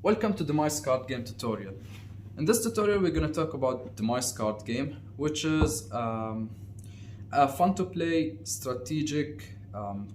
Welcome to Demise Card Game tutorial. In this tutorial we're going to talk about Demise Card Game, which is a fun to play strategic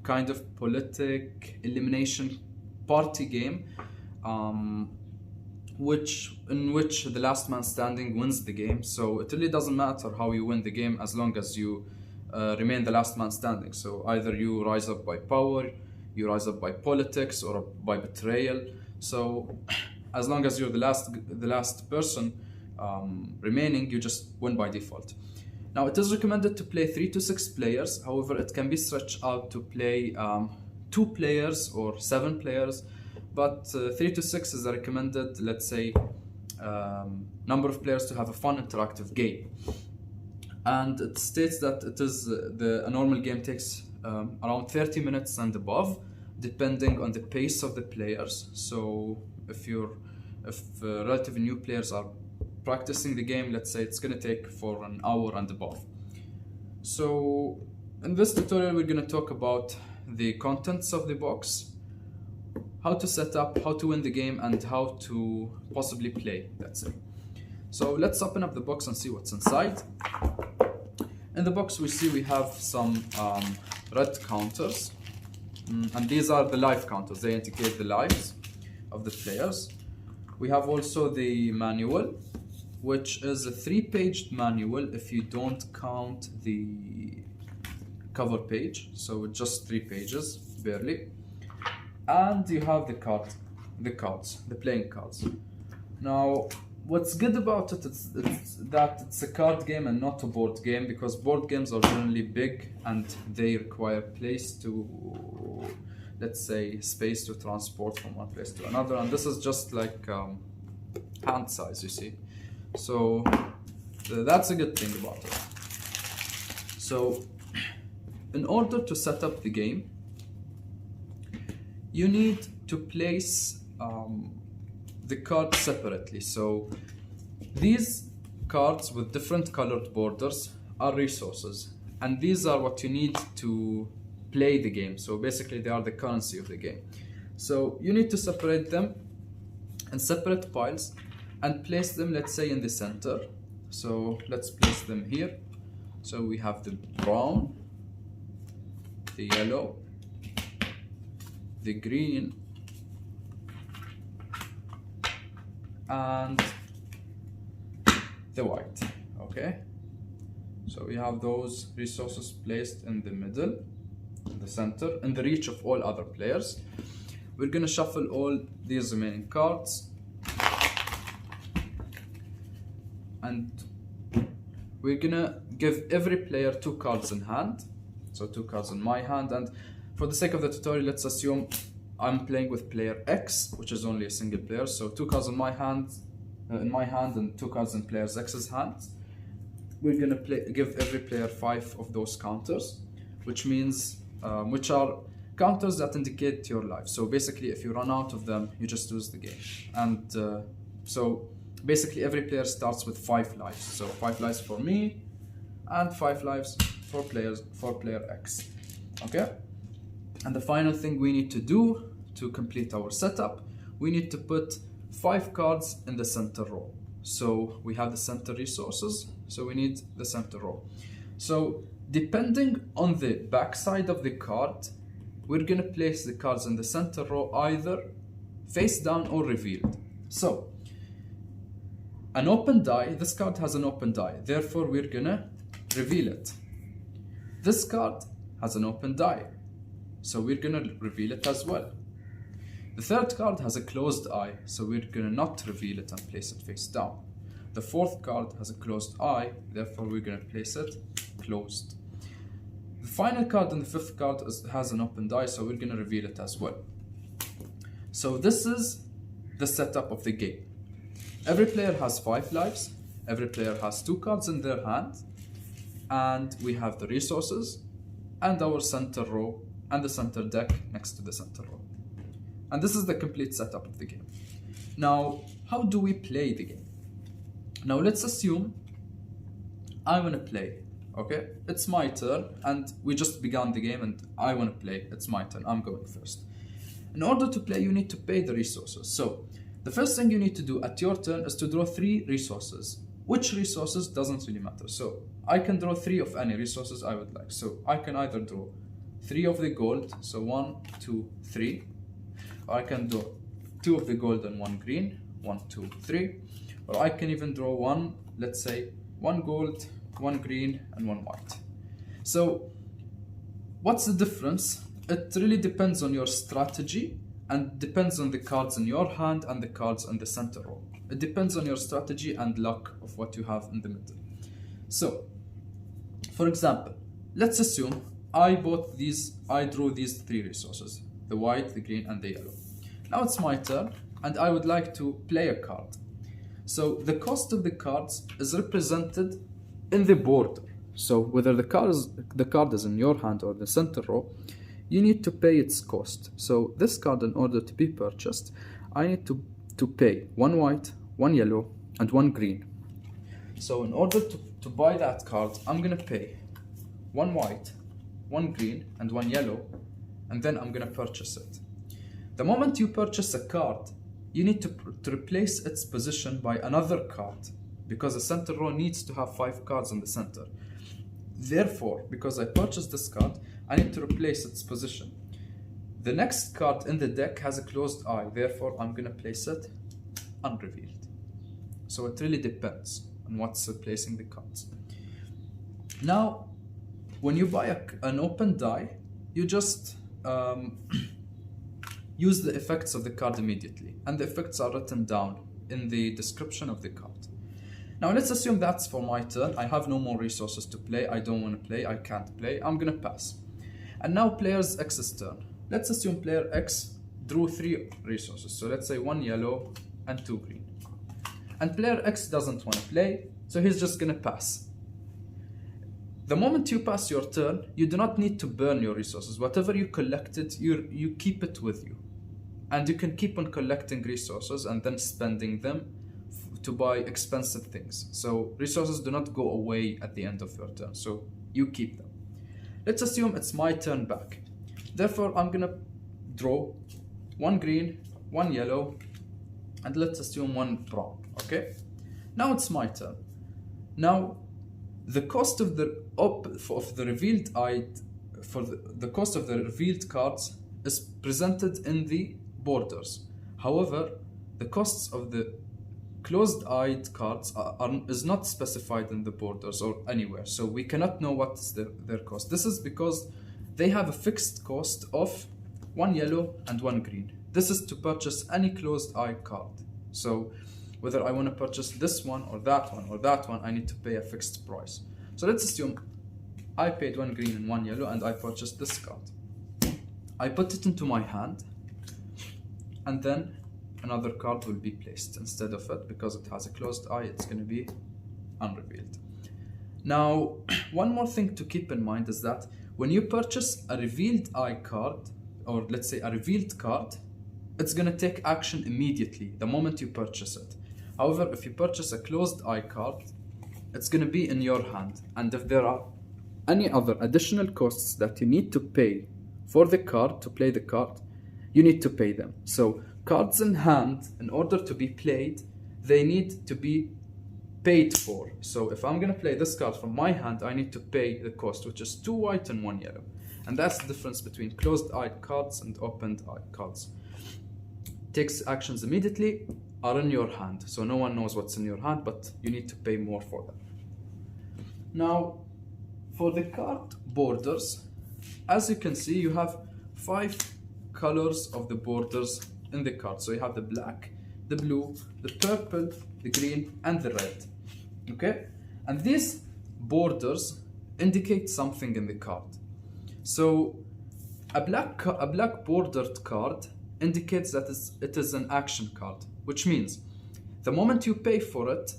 kind of politic elimination party game in which the last man standing wins the game. So it really doesn't matter how you win the game as long as you remain the last man standing. So either you rise up by power, you rise up by politics, or by betrayal. So as long as you're the last person remaining, you just win by default. Now it is recommended to play 3 to 6 players. However, it can be stretched out to play 2 players or 7 players, but 3 to 6 is the recommended, let's say, number of players to have a fun interactive game. And it states that it is a normal game takes around 30 minutes and above, depending on the pace of the players. So if relatively new players are practicing the game, let's say it's going to take for an hour and above. So in this tutorial we're going to talk about the contents of the box, how to set up, how to win the game, and how to possibly play, let's say. So let's open up the box and see what's inside. In the box we have some red counters. And these are the life counters. They indicate the lives of the players. We have also the manual, which is a 3-page manual if you don't count the cover page. So it's just 3 pages, barely. And you have the playing cards. Now, what's good about it is that it's a card game and not a board game, because board games are generally big and they require space to transport from one place to another, and this is just like hand size, you see. So that's a good thing about it. So in order to set up the game, you need to place the cards separately. So these cards with different colored borders are resources, and these are what you need to play the game. So basically they are the currency of the game. So you need to separate them in separate piles and place them, let's say, in the center. So let's place them here. So we have the brown, the yellow, the green, and the white. Okay, so we have those resources placed in the middle, in the center, in the reach of all other players. We're gonna shuffle all these remaining cards, and we're gonna give every player 2 cards in hand. So 2 cards in my hand, and for the sake of the tutorial, let's assume I'm playing with player X, which is only a single player. So 2 cards in my hand, and 2 cards in player X's hands. We're gonna give every player 5 of those counters, which means which are counters that indicate your life. So basically, if you run out of them, you just lose the game. And so basically, every player starts with 5 lives. So 5 lives for me, and 5 lives for player X. Okay. And the final thing we need to do to complete our setup, we need to put 5 cards in the center row. So we have the center resources, so we need the center row. So depending on the back side of the card, we're gonna place the cards in the center row either face down or revealed. So an open die, this card has an open die, therefore we're gonna reveal it. This card has an open die, so we're gonna reveal it as well. The third card has a closed eye, so we're gonna not reveal it and place it face down. The fourth card has a closed eye, therefore we're gonna place it closed. The final card and the fifth card has an open die, so we're gonna reveal it as well. So this is the setup of the game. Every player has 5 lives, every player has 2 cards in their hand, and we have the resources and our center row and the center deck next to the center row. And this is the complete setup of the game. Now, how do we play the game? Now let's assume I want to play. Okay, it's my turn, and we just began the game and I want to play. It's my turn, I'm going first. In order to play, you need to pay the resources. So The first thing you need to do at your turn is to draw 3 resources. Which resources doesn't really matter. So I can draw 3 of any resources I would like. So I can either draw 3 of the gold, so 1, 2, 3. Or I can draw 2 of the gold and 1 green, 1, 2, 3. Or I can even draw 1, let's say 1 gold, 1 green, and 1 white. So what's the difference? It really depends on your strategy and depends on the cards in your hand and the cards in the center row. It depends on your strategy and luck of what you have in the middle. So, for example, let's assume I drew these 3 resources, the white, the green, and the yellow. Now it's my turn, and I would like to play a card. So the cost of the cards is represented in the border. So whether the card is in your hand or the center row, you need to pay its cost. So this card, in order to be purchased, I need to pay 1 white, 1 yellow, and 1 green. So in order to buy that card, I'm gonna pay 1 white, 1 green, and 1 yellow, and then I'm gonna purchase it. The moment you purchase a card, you need to replace its position by another card, because the center row needs to have 5 cards in the center. Therefore, because I purchased this card, I need to replace its position. The next card in the deck has a closed eye, therefore I'm gonna place it unrevealed. So it really depends on what's replacing the cards. Now, when you buy an open die, you just use the effects of the card immediately, and the effects are written down in the description of the card. Now let's assume that's for my turn. I have no more resources to play. I don't want to play. I can't play. I'm gonna pass. And now player's X's turn. Let's assume player X drew 3 resources. So let's say 1 yellow and 2 green. And player X doesn't want to play, so he's just gonna pass. The moment you pass your turn, you do not need to burn your resources. Whatever you collected, you keep it with you. And you can keep on collecting resources and then spending them to buy expensive things. So resources do not go away at the end of your turn, so you keep them. Let's assume it's my turn back. Therefore, I'm gonna draw 1 green, 1 yellow, and let's assume 1 brown, okay? Now it's my turn. Now, the cost of the cost of the revealed cards is presented in the borders. However, the costs of the closed-eyed cards is not specified in the borders or anywhere, so we cannot know what's their cost. This is because they have a fixed cost of 1 yellow and 1 green. This is to purchase any closed-eye card. So whether I want to purchase this one or that one or that one, I need to pay a fixed price. So let's assume I paid 1 green and 1 yellow and I purchased this card. I put it into my hand, and then another card will be placed instead of it. Because it has a closed eye, it's going to be unrevealed. Now, one more thing to keep in mind is that when you purchase a revealed eye card, or let's say a revealed card, it's going to take action immediately the moment you purchase it. However, if you purchase a closed eye card, it's going to be in your hand, and if there are any other additional costs that you need to pay for the card to play the card, you need to pay them. So cards in hand, in order to be played, they need to be paid for. So if I'm going to play this card from my hand, I need to pay the cost, which is 2 white and 1 yellow. And that's the difference between closed-eyed cards and opened-eyed cards. Takes actions immediately, are in your hand. So no one knows what's in your hand, but you need to pay more for them. Now, for the card borders, as you can see, you have 5 colors of the borders in the card. So you have the black, the blue, the purple, the green, and the red. Okay? And these borders indicate something in the card. So a black bordered card indicates that it is an action card, which means the moment you pay for it,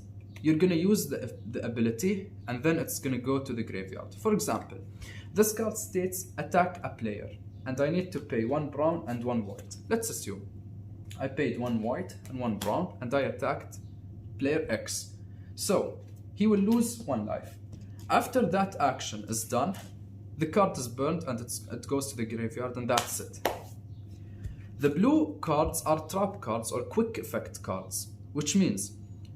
you're going to use the ability, and then it's going to go to the graveyard. For example, this card states attack a player, and I need to pay 1 brown and 1 white. Let's assume I paid 1 white and 1 brown, and I attacked player X. So he will lose 1 life. After that action is done, the card is burned and it goes to the graveyard, and that's it. The blue cards are trap cards or quick effect cards, which means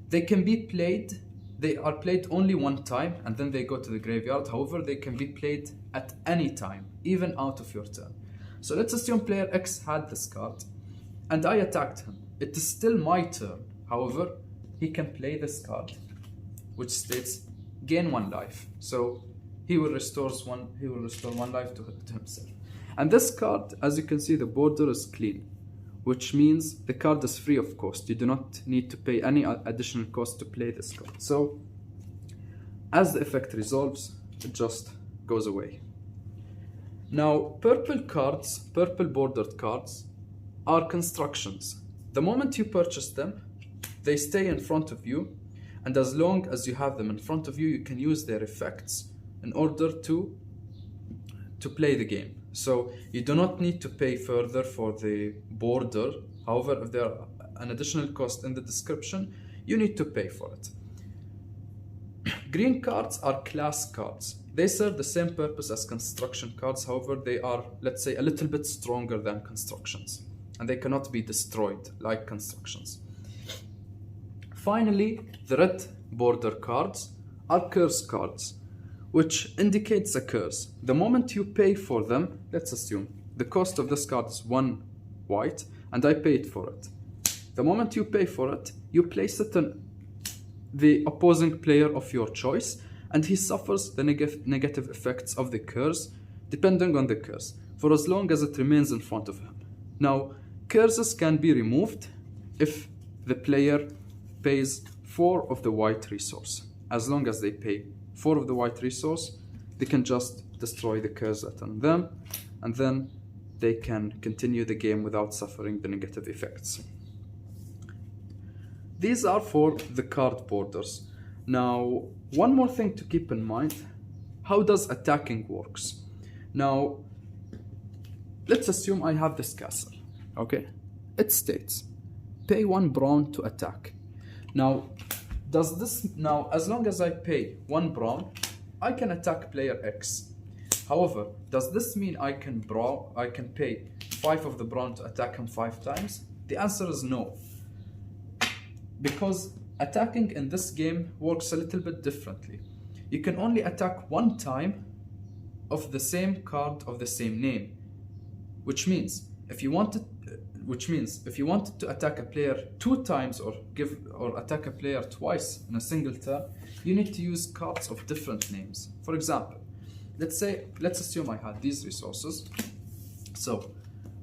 they can be played, they are played only one time and then they go to the graveyard. However, they can be played at any time, even out of your turn. So let's assume player X had this card and I attacked him. It is still my turn. However, he can play this card, which states gain 1 life. So he will restore one life to himself. And this card, as you can see, the border is clean, which means the card is free of cost. You do not need to pay any additional cost to play this card. So as the effect resolves, it just goes away. Now, purple cards, purple bordered cards, are constructions. The moment you purchase them, they stay in front of you, and as long as you have them in front of you, you can use their effects in order to play the game. So you do not need to pay further for the border. However, if there are an additional cost in the description, you need to pay for it. Green cards are class cards. They serve the same purpose as construction cards. However, they are, let's say, a little bit stronger than constructions, and they cannot be destroyed like constructions. Finally, the red border cards are curse cards, which indicates a curse. The moment you pay for them, let's assume the cost of this card is 1 white and I paid for it. The moment you pay for it, you place it on the opposing player of your choice and he suffers the negative effects of the curse, depending on the curse, for as long as it remains in front of him. Now, curses can be removed if the player pays 4 of the white resource. As long as they pay 4 of the white resource, they can just destroy the curse that's on them, and then they can continue the game without suffering the negative effects. These are for the card borders. Now, one more thing to keep in mind, how does attacking works? Now, let's assume I have this castle, okay? It states, pay 1 brown to attack. Now, as long as I pay 1 brown, I can attack player X. However, does this mean I can pay 5 of the brown to attack him 5 times? The answer is no. Because attacking in this game works a little bit differently. You can only attack 1 time of the same card of the same name, which means if you wanted to attack a player 2 times or attack a player twice in a single turn, you need to use cards of different names. For example, let's assume I had these resources. So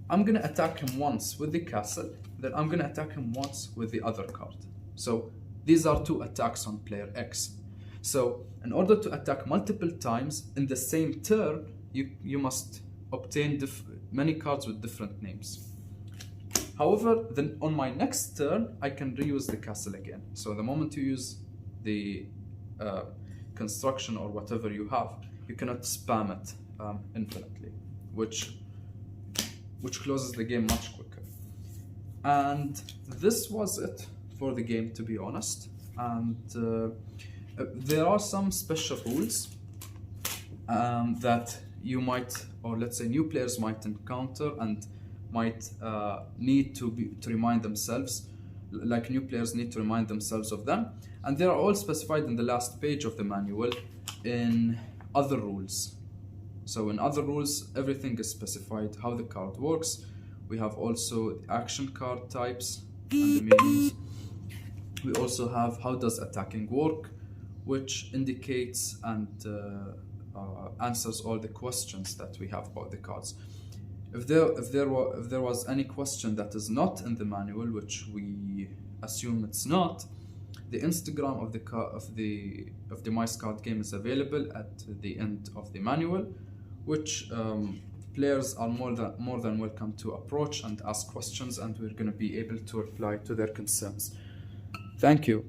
I'm gonna attack him once with the castle, then I'm gonna attack him once with the other card. So these are 2 attacks on player X. So in order to attack multiple times in the same turn, you must obtain many cards with different names. However, then on my next turn, I can reuse the castle again. So the moment you use the construction or whatever you have, you cannot spam it infinitely, which closes the game much quicker. And this was it for the game, to be honest. And there are some special rules that you might, or let's say new players might encounter and might need to remind themselves, like new players need to remind themselves of them. And they are all specified in the last page of the manual in other rules. So in other rules, everything is specified, how the card works. We have also the action card types and the meanings. We also have how does attacking work, which indicates and answers all the questions that we have about the cards. If there was any question that is not in the manual, which we assume it's not, the Instagram of the Demise Card Game is available at the end of the manual, which players are more than welcome to approach and ask questions, and we're going to be able to reply to their concerns. Thank you.